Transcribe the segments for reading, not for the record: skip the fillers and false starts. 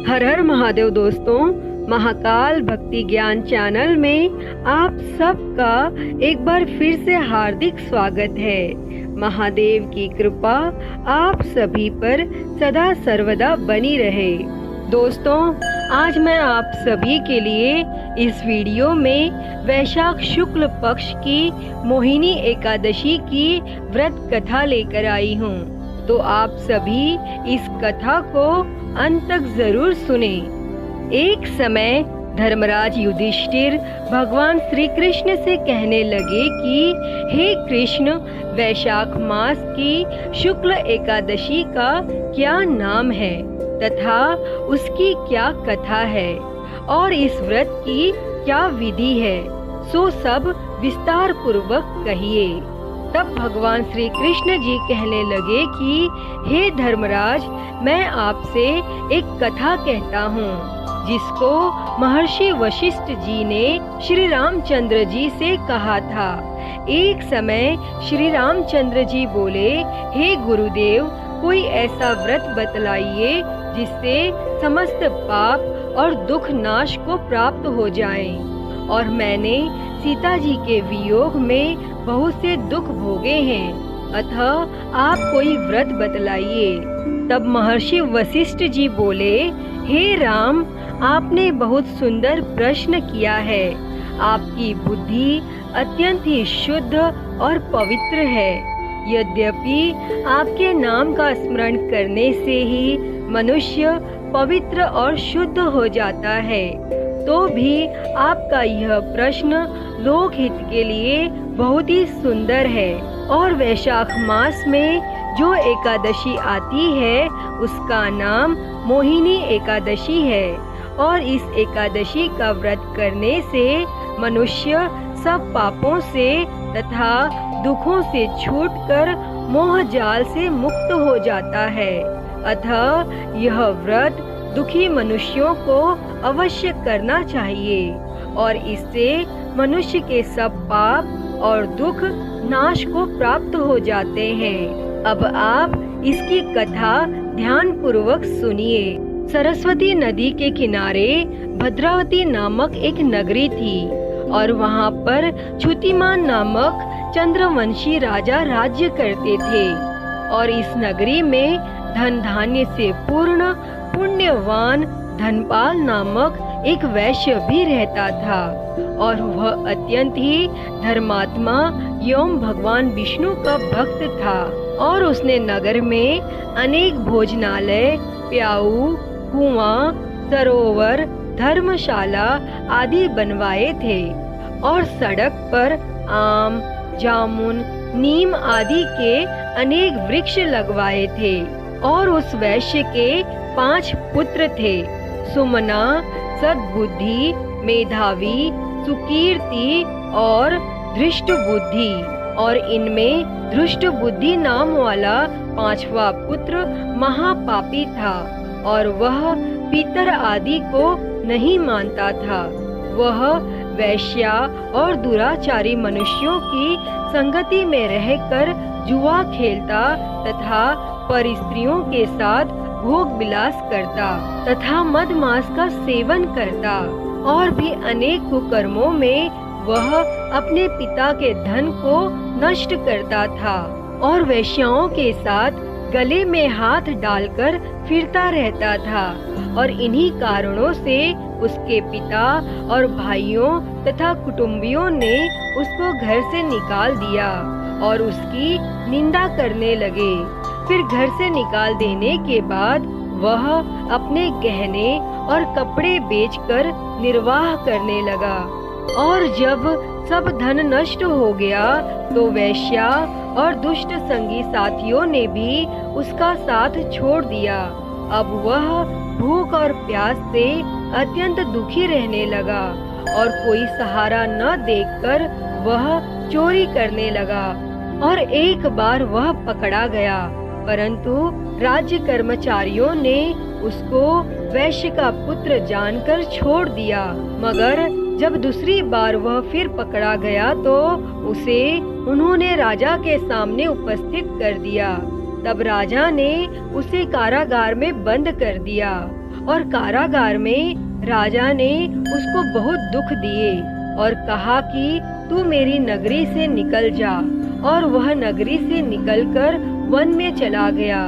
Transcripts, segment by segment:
हर हर महादेव दोस्तों, महाकाल भक्ति ज्ञान चैनल में आप सबका एक बार फिर से हार्दिक स्वागत है। महादेव की कृपा आप सभी पर सदा सर्वदा बनी रहे। दोस्तों, आज मैं आप सभी के लिए इस वीडियो में वैशाख शुक्ल पक्ष की मोहिनी एकादशी की व्रत कथा लेकर आई हूँ। तो आप सभी इस कथा को अंत तक जरूर सुने। एक समय धर्मराज युधिष्ठिर भगवान श्री कृष्ण से कहने लगे कि हे कृष्ण, वैशाख मास की शुक्ल एकादशी का क्या नाम है तथा उसकी क्या कथा है और इस व्रत की क्या विधि है, सो सब विस्तार पूर्वक कहिए। तब भगवान श्री कृष्ण जी कहने लगे कि हे धर्मराज, मैं आपसे एक कथा कहता हूँ जिसको महर्षि वशिष्ठ जी ने श्री रामचंद्र जी से कहा था। एक समय श्री रामचंद्र जी बोले, हे गुरुदेव, कोई ऐसा व्रत बतलाइए जिससे समस्त पाप और दुख नाश को प्राप्त हो जाए। और मैंने सीता जी के वियोग में बहुत से दुख भोगे हैं, अतः आप कोई व्रत बतलाइए। तब महर्षि वशिष्ठ जी बोले, हे राम, आपने बहुत सुंदर प्रश्न किया है। आपकी बुद्धि अत्यंत ही शुद्ध और पवित्र है। यद्यपि आपके नाम का स्मरण करने से ही मनुष्य पवित्र और शुद्ध हो जाता है, तो भी आपका यह प्रश्न लोक हित के लिए बहुत ही सुंदर है। और वैशाख मास में जो एकादशी आती है उसका नाम मोहिनी एकादशी है। और इस एकादशी का व्रत करने से मनुष्य सब पापों से तथा दुखों से छूटकर मोह जाल से मुक्त हो जाता है। अतः यह व्रत दुखी मनुष्यों को अवश्य करना चाहिए और इससे मनुष्य के सब पाप और दुख नाश को प्राप्त हो जाते हैं। अब आप इसकी कथा ध्यान पूर्वक सुनिए। सरस्वती नदी के किनारे भद्रावती नामक एक नगरी थी और वहाँ पर छुतिमान नामक चंद्रवंशी राजा राज्य करते थे। और इस नगरी में धन धान्य से पूर्ण पुण्यवान धनपाल नामक एक वैश्य भी रहता था और वह अत्यंत ही धर्मात्मा एवं भगवान विष्णु का भक्त था। और उसने नगर में अनेक भोजनालय, प्याऊ, कुआं, सरोवर, धर्मशाला आदि बनवाए थे और सड़क पर आम, जामुन, नीम आदि के अनेक वृक्ष लगवाए थे। और उस वैश्य के 5 पुत्र थे, सुमना, सद्बुद्धि, मेधावी, सुकीर्ति और धृष्ट बुद्धि। और इनमें धृष्ट बुद्धि नाम वाला 5वां पुत्र महापापी था और वह पितर आदि को नहीं मानता था। वह वैश्या और दुराचारी मनुष्यों की संगति में रहकर जुआ खेलता तथा परिस्त्रियों के साथ भोग विलास करता तथा मदमांस का सेवन करता और भी अनेक कुकर्मों में वह अपने पिता के धन को नष्ट करता था और वैश्याओं के साथ गले में हाथ डालकर फिरता रहता था। और इन्हीं कारणों से उसके पिता और भाइयों तथा कुटुंबियों ने उसको घर से निकाल दिया और उसकी निंदा करने लगे। फिर घर से निकाल देने के बाद वह अपने गहने और कपड़े बेचकर निर्वाह करने लगा। और जब सब धन नष्ट हो गया तो वैश्या और दुष्ट संगी साथियों ने भी उसका साथ छोड़ दिया। अब वह भूख और प्यास से अत्यंत दुखी रहने लगा और कोई सहारा न देखकर वह चोरी करने लगा। और एक बार वह पकड़ा गया, परंतु राज्य कर्मचारियों ने उसको वैश्य का पुत्र जानकर छोड़ दिया। मगर जब दूसरी बार वह फिर पकड़ा गया तो उसे उन्होंने राजा के सामने उपस्थित कर दिया। तब राजा ने उसे कारागार में बंद कर दिया और कारागार में राजा ने उसको बहुत दुख दिए और कहा कि तू मेरी नगरी से निकल जा। और वह नगरी से निकलकर वन में चला गया।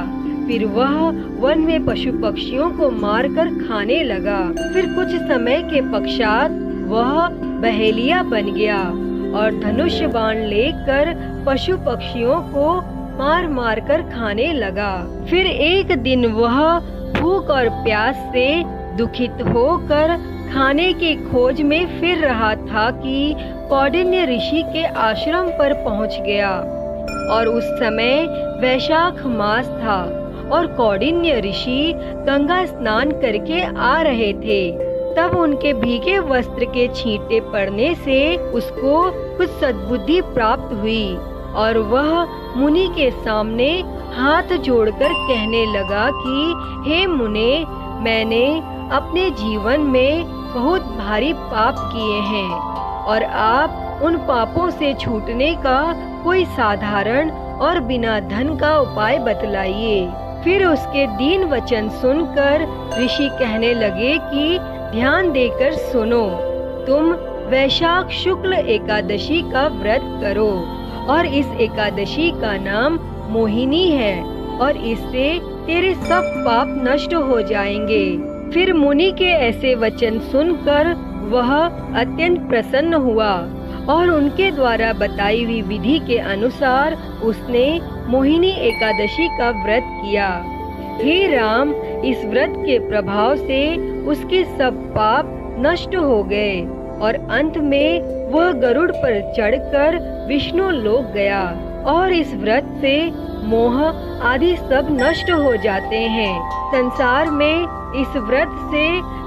फिर वह वन में पशु पक्षियों को मारकर खाने लगा। फिर कुछ समय के पश्चात वह बहेलिया बन गया और धनुष बाण लेकर पशु पक्षियों को मार मार कर खाने लगा। फिर एक दिन वह भूख और प्यास से दुखित होकर खाने की खोज में फिर रहा था कि कौंडिन्य ऋषि के आश्रम पर पहुंच गया। और उस समय वैशाख मास था और कौंडिन्य ऋषि गंगा स्नान करके आ रहे थे। तब उनके भीगे वस्त्र के छींटे पड़ने से उसको कुछ सद्बुद्धि प्राप्त हुई और वह मुनि के सामने हाथ जोड़कर कहने लगा कि हे मुने, मैंने अपने जीवन में बहुत भारी पाप किए हैं और आप उन पापों से छूटने का कोई साधारण और बिना धन का उपाय बतलाइए। फिर उसके दीन वचन सुनकर ऋषि कहने लगे कि ध्यान देकर सुनो, तुम वैशाख शुक्ल एकादशी का व्रत करो और इस एकादशी का नाम मोहिनी है और इससे तेरे सब पाप नष्ट हो जाएंगे। फिर मुनि के ऐसे वचन सुनकर वह अत्यंत प्रसन्न हुआ और उनके द्वारा बताई हुई विधि के अनुसार उसने मोहिनी एकादशी का व्रत किया। हे राम, इस व्रत के प्रभाव से उसके सब पाप नष्ट हो गए और अंत में वह गरुड़ पर चढ़कर विष्णु लोक गया। और इस व्रत से मोह आदि सब नष्ट हो जाते हैं। संसार में इस व्रत से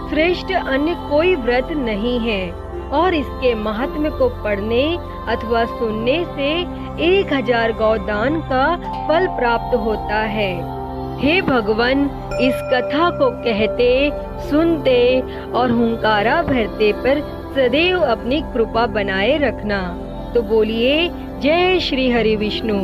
श्रेष्ठ अन्य कोई व्रत नहीं है और इसके महात्म्य को पढ़ने अथवा सुनने से 1000 गौदान का फल प्राप्त होता है। हे भगवान, इस कथा को कहते, सुनते और हुंकारा भरते पर सदैव अपनी कृपा बनाए रखना। तो बोलिए जय श्री हरि विष्णु।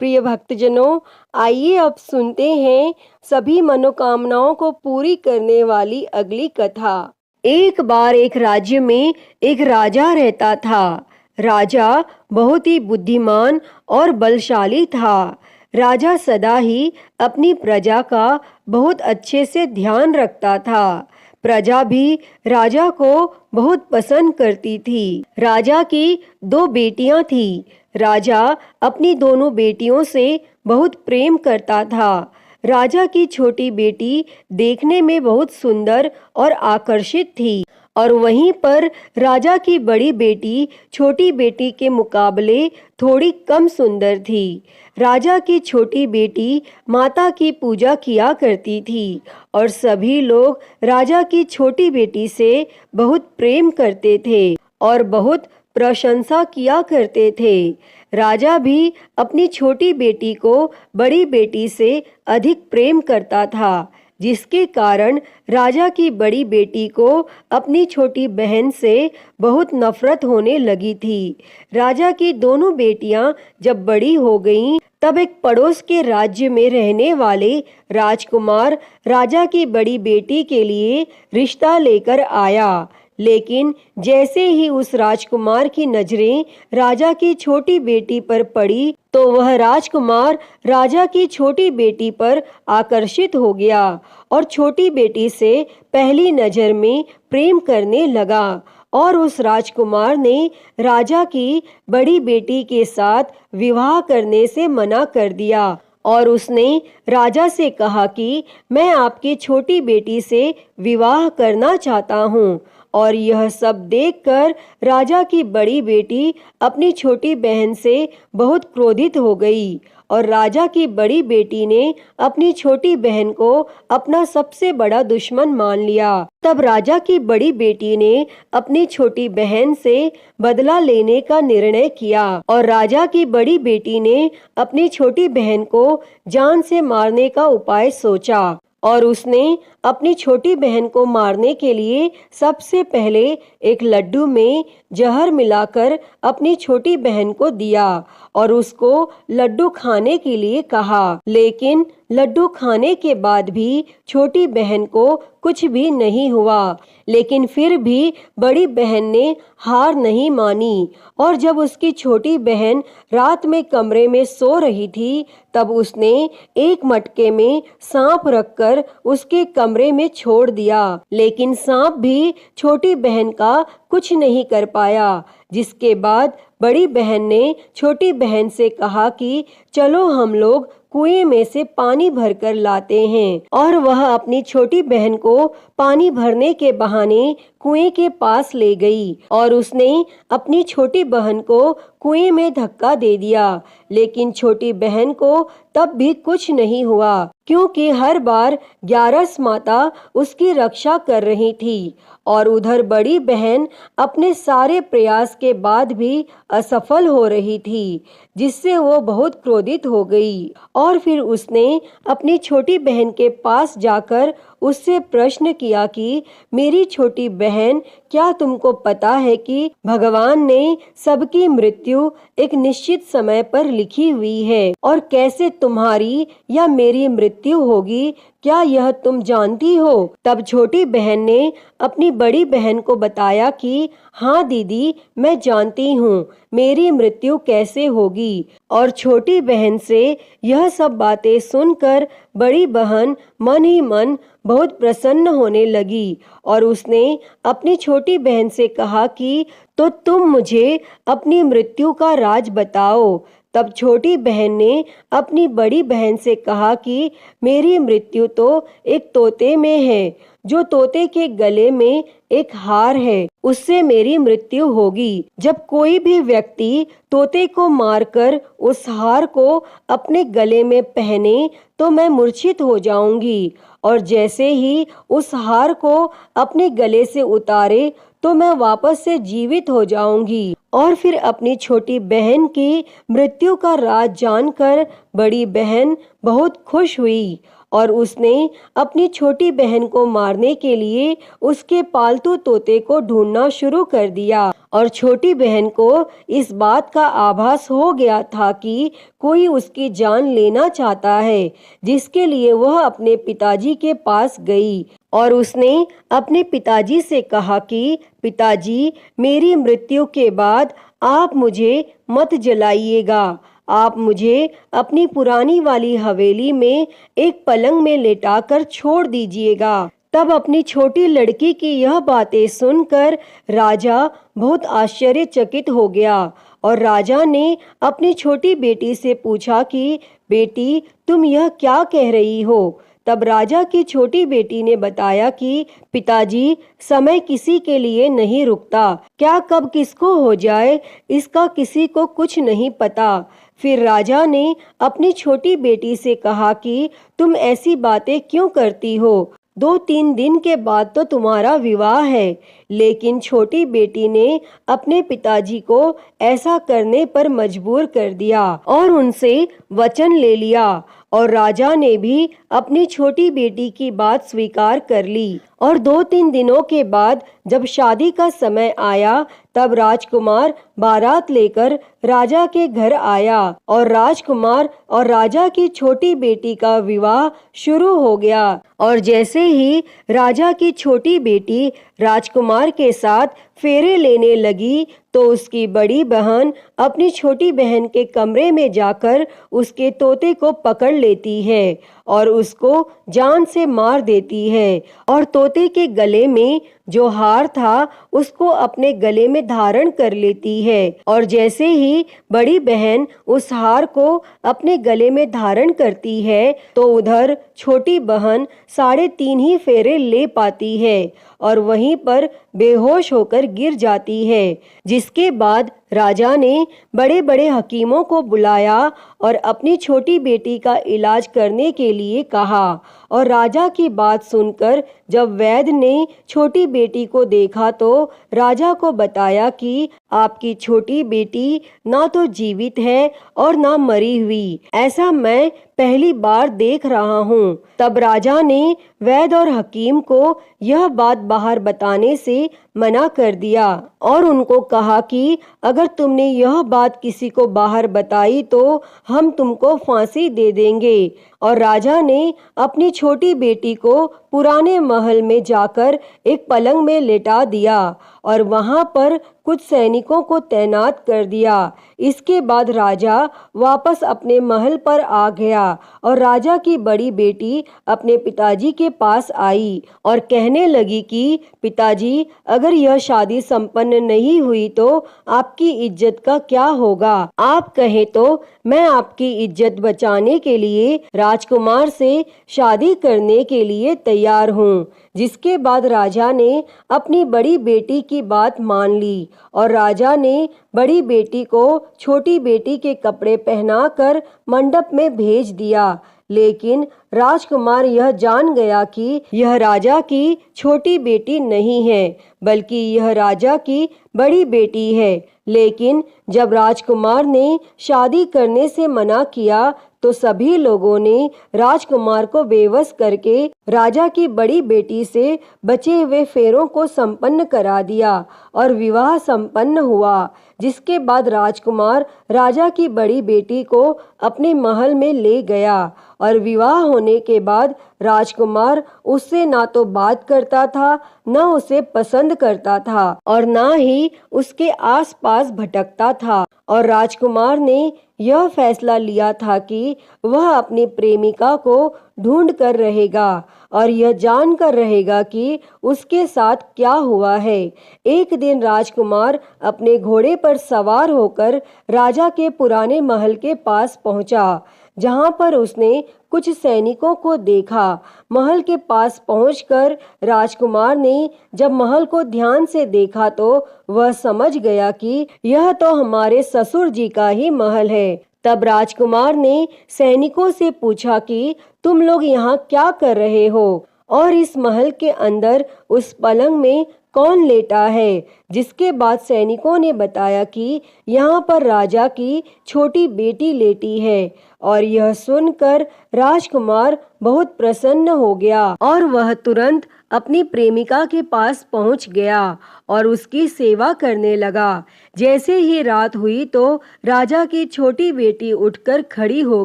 प्रिय भक्तजनों, आइए अब सुनते हैं सभी मनोकामनाओं को पूरी करने वाली अगली कथा। एक बार एक राज्य में एक राजा रहता था। राजा बहुत ही बुद्धिमान और बलशाली था। राजा सदा ही अपनी प्रजा का बहुत अच्छे से ध्यान रखता था। प्रजा भी राजा को बहुत पसंद करती थी। राजा की 2 बेटियां थी। राजा अपनी दोनों बेटियों से बहुत प्रेम करता था। राजा की छोटी बेटी देखने में बहुत सुंदर और आकर्षित थी और वहीं पर राजा की बड़ी बेटी छोटी बेटी के मुकाबले थोड़ी कम सुंदर थी। राजा की छोटी बेटी माता की पूजा किया करती थी और सभी लोग राजा की छोटी बेटी से बहुत प्रेम करते थे और बहुत प्रशंसा किया करते थे। राजा भी अपनी छोटी बेटी को बड़ी बेटी से अधिक प्रेम करता था, जिसके कारण राजा की बड़ी बेटी को अपनी छोटी बहन से बहुत नफरत होने लगी थी। राजा की दोनों बेटियां जब बड़ी हो गईं, तब एक पड़ोस के राज्य में रहने वाले राजकुमार राजा की बड़ी बेटी के लिए रिश्ता लेकर आया। लेकिन जैसे ही उस राजकुमार की नजरें राजा की छोटी बेटी पर पड़ी, तो वह राजकुमार राजा की छोटी बेटी पर आकर्षित हो गया और छोटी बेटी से पहली नजर में प्रेम करने लगा। और उस राजकुमार ने राजा की बड़ी बेटी के साथ विवाह करने से मना कर दिया और उसने राजा से कहा कि मैं आपकी छोटी बेटी से विवाह करना चाहता हूँ। और यह सब देखकर राजा की बड़ी बेटी अपनी छोटी बहन से बहुत क्रोधित हो गई और राजा की बड़ी बेटी ने अपनी छोटी बहन को अपना सबसे बड़ा दुश्मन मान लिया। तब राजा की बड़ी बेटी ने अपनी छोटी बहन से बदला लेने का निर्णय किया और राजा की बड़ी बेटी ने अपनी छोटी बहन को जान से मारने का उपाय सोचा और उसने अपनी छोटी बहन को मारने के लिए सबसे पहले एक लड्डू में जहर मिलाकर अपनी छोटी बहन को दिया और उसको लड्डू खाने के लिए कहा। लेकिन लड्डू खाने के बाद भी छोटी बहन को कुछ भी नहीं हुआ। लेकिन फिर भी बड़ी बहन ने हार नहीं मानी और जब उसकी छोटी बहन रात में कमरे में सो रही थी तब उसने एक मटके में सांप रखकर उसके कमरे में छोड़ दिया। लेकिन सांप भी छोटी बहन का कुछ नहीं कर पाया। जिसके बाद बड़ी बहन ने छोटी बहन से कहा कि चलो हम लोग कुएं में से पानी भरकर लाते हैं। और वह अपनी छोटी बहन को पानी भरने के बहाने कुएं के पास ले गई और उसने अपनी छोटी बहन को कुएं में धक्का दे दिया। लेकिन छोटी बहन को तब भी कुछ नहीं हुआ, क्योंकि हर बार ग्यारस माता उसकी रक्षा कर रही थी। और उधर बड़ी बहन अपने सारे प्रयास के बाद भी असफल हो रही थी, जिससे वो बहुत क्रोधित हो गई। और फिर उसने अपनी छोटी बहन के पास जाकर उससे प्रश्न किया कि मेरी छोटी बहन, क्या तुमको पता है कि भगवान ने सबकी मृत्यु एक निश्चित समय पर लिखी हुई है और कैसे तुम्हारी या मेरी मृत्यु होगी, क्या यह तुम जानती हो? तब छोटी बहन ने अपनी बड़ी बहन को बताया कि हाँ दीदी, मैं जानती हूँ मेरी मृत्यु कैसे होगी। और छोटी बहन से यह सब बातें सुनकर बड़ी बहन मन ही मन बहुत प्रसन्न होने लगी और उसने अपनी छोटी बहन से कहा कि तो तुम मुझे अपनी मृत्यु का राज बताओ। तब छोटी बहन ने अपनी बड़ी बहन से कहा कि मेरी मृत्यु तो एक तोते में है, जो तोते के गले में एक हार है, उससे मेरी मृत्यु होगी। जब कोई भी व्यक्ति तोते को मारकर उस हार को अपने गले में पहने तो मैं मूर्छित हो जाऊंगी, और जैसे ही उस हार को अपने गले से उतारे तो मैं वापस से जीवित हो जाऊंगी। और फिर अपनी छोटी बहन की मृत्यु का राज जानकर बड़ी बहन बहुत खुश हुई और उसने अपनी छोटी बहन को मारने के लिए उसके पालतू तोते को ढूंढना शुरू कर दिया। और छोटी बहन को इस बात का आभास हो गया था कि कोई उसकी जान लेना चाहता है, जिसके लिए वह अपने पिताजी के पास गई और उसने अपने पिताजी से कहा कि पिताजी, मेरी मृत्यु के बाद आप मुझे मत जलाइएगा, आप मुझे अपनी पुरानी वाली हवेली में एक पलंग में लेटाकर छोड़ दीजिएगा। तब अपनी छोटी लड़की की यह बातें सुनकर राजा बहुत आश्चर्यचकित हो गया और राजा ने अपनी छोटी बेटी से पूछा कि बेटी, तुम यह क्या कह रही हो? तब राजा की छोटी बेटी ने बताया कि पिताजी, समय किसी के लिए नहीं रुकता, क्या कब किसको हो जाए इसका किसी को कुछ नहीं पता। फिर राजा ने अपनी छोटी बेटी से कहा कि तुम ऐसी बातें क्यों करती हो? 2-3 दिन के बाद तो तुम्हारा विवाह है। लेकिन छोटी बेटी ने अपने पिताजी को ऐसा करने पर मजबूर कर दिया और उनसे वचन ले लिया और राजा ने भी अपनी छोटी बेटी की बात स्वीकार कर ली। और 2-3 दिनों के बाद जब शादी का समय आया तब राजकुमार बारात लेकर राजा के घर आया और राजकुमार और राजा की छोटी बेटी का विवाह शुरू हो गया। और जैसे ही राजा की छोटी बेटी राजकुमार के साथ फेरे लेने लगी तो उसकी बड़ी बहन अपनी छोटी बहन के कमरे में जाकर उसके तोते को पकड़ लेती है और उसको जान से मार देती है और तोते के गले में जो हार था उसको अपने गले में धारण कर लेती है। और जैसे ही बड़ी बहन उस हार को अपने गले में धारण करती है तो उधर छोटी बहन 3.5 ही फेरे ले पाती है और वहीं पर बेहोश होकर गिर जाती है। जिसके बाद राजा ने बड़े बड़े हकीमों को बुलाया और अपनी छोटी बेटी का इलाज करने के लिए कहा। और राजा की बात सुनकर जब वैद्य ने छोटी बेटी को देखा तो राजा को बताया कि आपकी छोटी बेटी ना तो जीवित है और ना मरी हुई, ऐसा मैं पहली बार देख रहा हूँ। तब राजा ने वैद्य और हकीम को यह बात बाहर बताने से मना कर दिया और उनको कहा कि अगर तुमने यह बात किसी को बाहर बताई तो हम तुमको फांसी दे देंगे। और राजा ने अपनी छोटी बेटी को पुराने महल में जाकर एक पलंग में लेटा दिया और वहां पर कुछ सैनिकों को तैनात कर दिया। इसके बाद राजा वापस अपने महल पर आ गया और राजा की बड़ी बेटी अपने पिताजी के पास आई और कहने लगी कि पिताजी, अगर यह शादी संपन्न नहीं हुई तो आपकी इज्जत का क्या होगा? आप कहें तो मैं आपकी इज्जत बचाने के लिए राजकुमार से शादी करने के लिए तैयार हूँ। जिसके बाद राजा ने अपनी बड़ी बेटी की बात मान ली और राजा ने बड़ी बेटी को छोटी बेटी के कपड़े पहनाकर मंडप में भेज दिया। लेकिन राजकुमार यह जान गया कि यह राजा की छोटी बेटी नहीं है, बल्कि यह राजा की बड़ी बेटी है। लेकिन जब राजकुमार ने शादी करने से मना किया तो सभी लोगों ने राजकुमार को बेवश करके राजा की बड़ी बेटी से बचे हुए फेरों को संपन्न करा दिया और विवाह संपन्न हुआ। जिसके बाद राजकुमार राजा की बड़ी बेटी को अपने महल में ले गया और विवाह होने के बाद राजकुमार उससे ना तो बात करता था, न उसे पसंद करता था और ना ही उसके आसपास भटकता था। और राजकुमार ने यह फैसला लिया था कि वह अपनी प्रेमिका को ढूंढ कर रहेगा और यह जान कर रहेगा कि उसके साथ क्या हुआ है। एक दिन राजकुमार अपने घोड़े पर सवार होकर राजा के पुराने महल के पास पहुंचा, जहां पर उसने कुछ सैनिकों को देखा। महल के पास पहुंचकर राजकुमार ने जब महल को ध्यान से देखा तो वह समझ गया कि यह तो हमारे ससुर जी का ही महल है। तब राजकुमार ने सैनिकों से पूछा कि तुम लोग यहाँ क्या कर रहे हो और इस महल के अंदर उस पलंग में कौन लेटा है? जिसके बाद सैनिकों ने बताया कि यहाँ पर राजा की छोटी बेटी लेटी है। और यह सुनकर राजकुमार बहुत प्रसन्न हो गया और वह तुरंत अपनी प्रेमिका के पास पहुंच गया और उसकी सेवा करने लगा। जैसे ही रात हुई तो राजा की छोटी बेटी उठकर खड़ी हो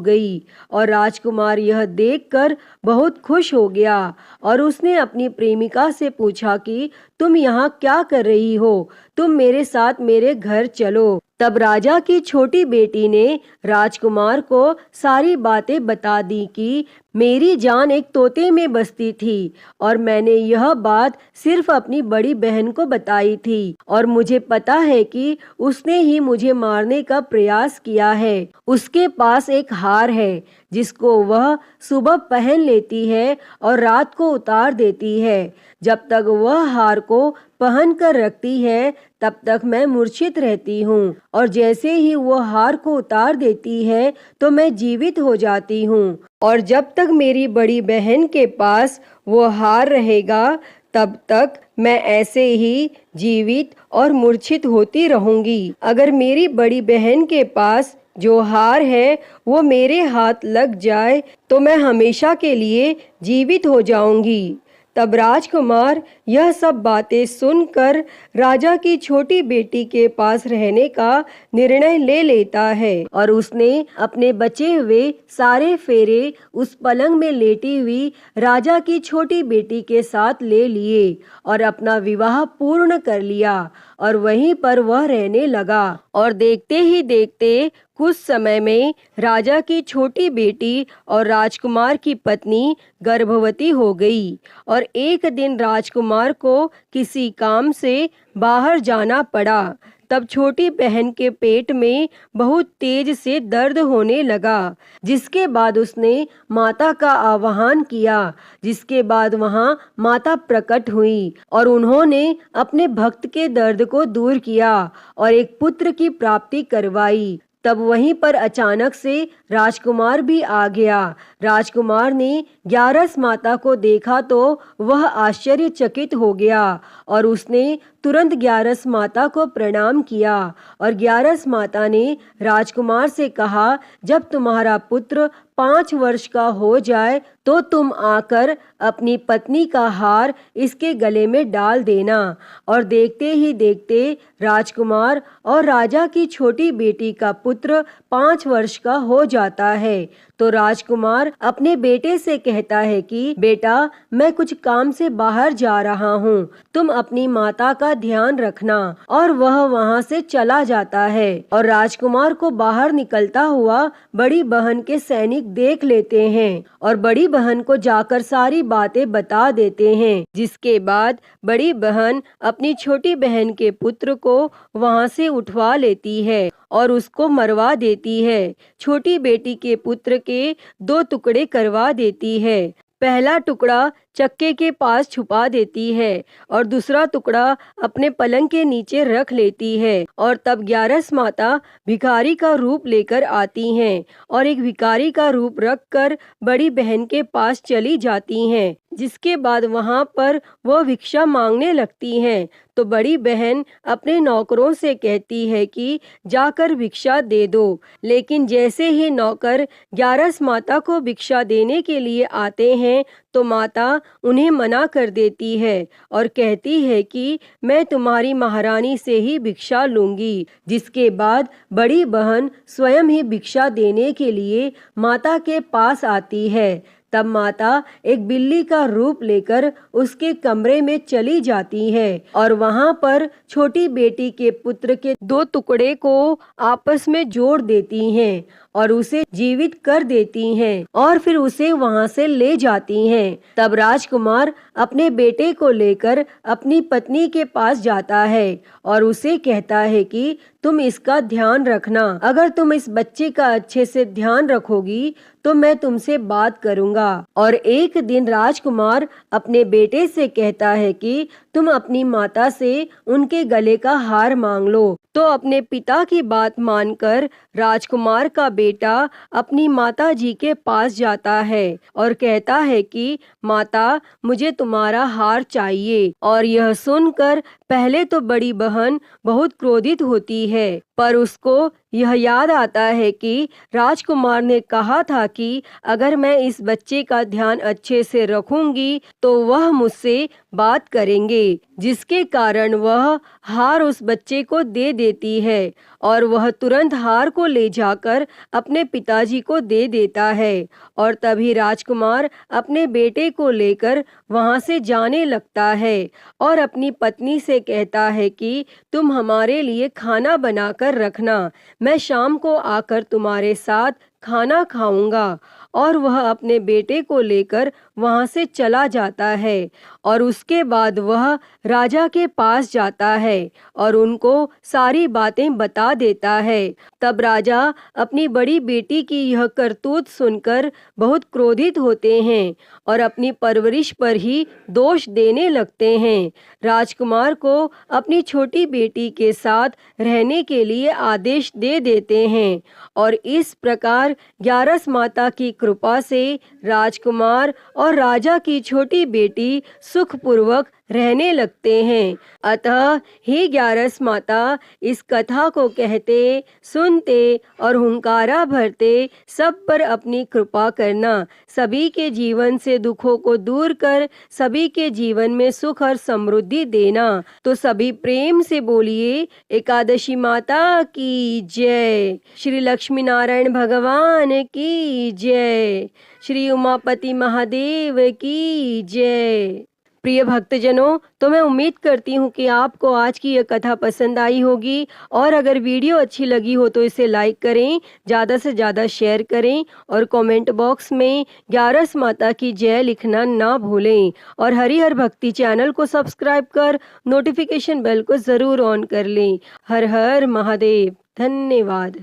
गई और राजकुमार यह देखकर बहुत खुश हो गया और उसने अपनी प्रेमिका से पूछा कि तुम यहाँ क्या कर रही हो? तुम मेरे साथ मेरे घर चलो। तब राजा की छोटी बेटी ने राजकुमार को सारी बातें बता दी कि मेरी जान एक तोते में बसती थी और मैंने यह बात सिर्फ अपनी बड़ी बहन को बताई थी और मुझे पता है कि उसने ही मुझे मारने का प्रयास किया है। उसके पास एक हार है जिसको वह सुबह पहन लेती है और रात को उतार देती है। जब तक वह हार को पहन कर रखती है तब तक मैं मूर्छित रहती हूँ और जैसे ही वो हार को उतार देती है तो मैं जीवित हो जाती हूँ और जब तक मेरी बड़ी बहन के पास वो हार रहेगा तब तक मैं ऐसे ही जीवित और मूर्छित होती रहूंगी। अगर मेरी बड़ी बहन के पास जो हार है वो मेरे हाथ लग जाए तो मैं हमेशा के लिए जीवित हो जाऊंगी। तब राजकुमार यह सब बातें सुनकर राजा की छोटी बेटी के पास रहने का निर्णय ले लेता है और उसने अपने बचे हुए सारे फेरे उस पलंग में लेटी हुई राजा की छोटी बेटी के साथ ले लिए और अपना विवाह पूर्ण कर लिया और वहीं पर वह रहने लगा। और देखते ही देखते कुछ समय में राजा की छोटी बेटी और राजकुमार की पत्नी गर्भवती हो गई और एक दिन राजकुमार को किसी काम से बाहर जाना पड़ा। तब छोटी बहन के पेट में बहुत तेज से दर्द होने लगा, जिसके बाद उसने माता का आह्वान किया। जिसके बाद वहां माता प्रकट हुई और उन्होंने अपने भक्त के दर्द को दूर किया और एक पुत्र की प्राप्ति करवाई। तब वहीं पर अचानक से राजकुमार भी आ गया। राजकुमार ने ग्यारस माता को देखा तो वह आश्चर्यचकित हो गया और उसने तुरंत ग्यारस माता को प्रणाम किया और ग्यारस माता ने राजकुमार से कहा, जब तुम्हारा पुत्र 5 वर्ष का हो जाए तो तुम आकर अपनी पत्नी का हार इसके गले में डाल देना। और देखते ही देखते राजकुमार और राजा की छोटी बेटी का पुत्र 5 वर्ष का हो जाता है। तो राजकुमार अपने बेटे से कहता है कि बेटा, मैं कुछ काम से बाहर जा रहा हूँ, तुम अपनी माता का ध्यान रखना। और वह वहाँ से चला जाता है और राजकुमार को बाहर निकलता हुआ बड़ी बहन के सैनिक देख लेते हैं और बड़ी बहन को जाकर सारी बातें बता देते हैं। जिसके बाद बड़ी बहन अपनी छोटी बहन के पुत्र को वहाँ से उठवा लेती है और उसको मरवा देती है। छोटी बेटी के पुत्र के 2 टुकड़े करवा देती है। पहला टुकड़ा चक्के के पास छुपा देती है और दूसरा टुकड़ा अपने पलंग के नीचे रख लेती है। और तब 11 माता भिखारी का रूप लेकर आती हैं और एक भिखारी का रूप रखकर बड़ी बहन के पास चली जाती हैं। जिसके बाद वहाँ पर वो भिक्षा मांगने लगती हैं। तो बड़ी बहन अपने नौकरों से कहती है कि जाकर भिक्षा दे दो। लेकिन जैसे ही नौकर 11 माता को भिक्षा देने के लिए आते हैं तो माता उन्हें मना कर देती है और कहती है कि मैं तुम्हारी महारानी से ही भिक्षा लूंगी। जिसके बाद बड़ी बहन स्वयं ही भिक्षा देने के लिए माता के पास आती है। तब माता एक बिल्ली का रूप लेकर उसके कमरे में चली जाती है और वहाँ पर छोटी बेटी के पुत्र के 2 टुकड़े को आपस में जोड़ देती हैं और उसे जीवित कर देती हैं और फिर उसे वहाँ से ले जाती हैं। तब राजकुमार अपने बेटे को लेकर अपनी पत्नी के पास जाता है और उसे कहता है कि तुम इसका ध्यान रखना। अगर तुम इस बच्चे का अच्छे से ध्यान रखोगी तो मैं तुमसे बात करूंगा। और एक दिन राजकुमार अपने बेटे से कहता है कि तुम अपनी माता से उनके गले का हार मांग लो। तो अपने पिता की बात मानकर राजकुमार का बेटा अपनी माता जी के पास जाता है और कहता है कि माता, मुझे तुम्हारा हार चाहिए। और यह सुनकर पहले तो बड़ी बहन बहुत क्रोधित होती है, पर उसको यह याद आता है कि राजकुमार ने कहा था कि अगर मैं इस बच्चे का ध्यान अच्छे से रखूंगी तो वह मुझसे बात करेंगे। जिसके कारण वह हार उस बच्चे को दे देती है और वह तुरंत हार को ले जाकर अपने पिताजी को दे देता है। और तभी राजकुमार अपने बेटे को लेकर वहां से जाने लगता है और अपनी पत्नी से कहता है कि तुम हमारे लिए खाना बनाकर रखना, मैं शाम को आकर तुम्हारे साथ खाना खाऊंगा। और वह अपने बेटे को लेकर वहां से चला जाता है और उसके बाद वह राजा के पास जाता है और उनको सारी बातें बता देता है। तब राजा अपनी बड़ी बेटी की यह करतूत सुनकर बहुत क्रोधित होते हैं और अपनी परवरिश पर ही दोष देने लगते हैं। राजकुमार को अपनी छोटी बेटी के साथ रहने के लिए आदेश दे देते हैं और इस प्रकार 11 माता की कृपा से राजकुमार और राजा की छोटी बेटी सुखपूर्वक रहने लगते हैं। अतः हे 11 माता, इस कथा को कहते, सुनते और हुंकारा भरते सब पर अपनी कृपा करना। सभी के जीवन से दुखों को दूर कर सभी के जीवन में सुख और समृद्धि देना। तो सभी प्रेम से बोलिए एकादशी माता की जय, श्री लक्ष्मी नारायण भगवान की जय, श्री उमापति महादेव की जय। प्रिय भक्तजनों, तो मैं उम्मीद करती हूँ कि आपको आज की यह कथा पसंद आई होगी और अगर वीडियो अच्छी लगी हो तो इसे लाइक करें, ज़्यादा से ज़्यादा शेयर करें और कमेंट बॉक्स में 11 माता की जय लिखना ना भूलें। और हरिहर भक्ति चैनल को सब्सक्राइब कर नोटिफिकेशन बेल को ज़रूर ऑन कर लें। हर हर महादेव। धन्यवाद।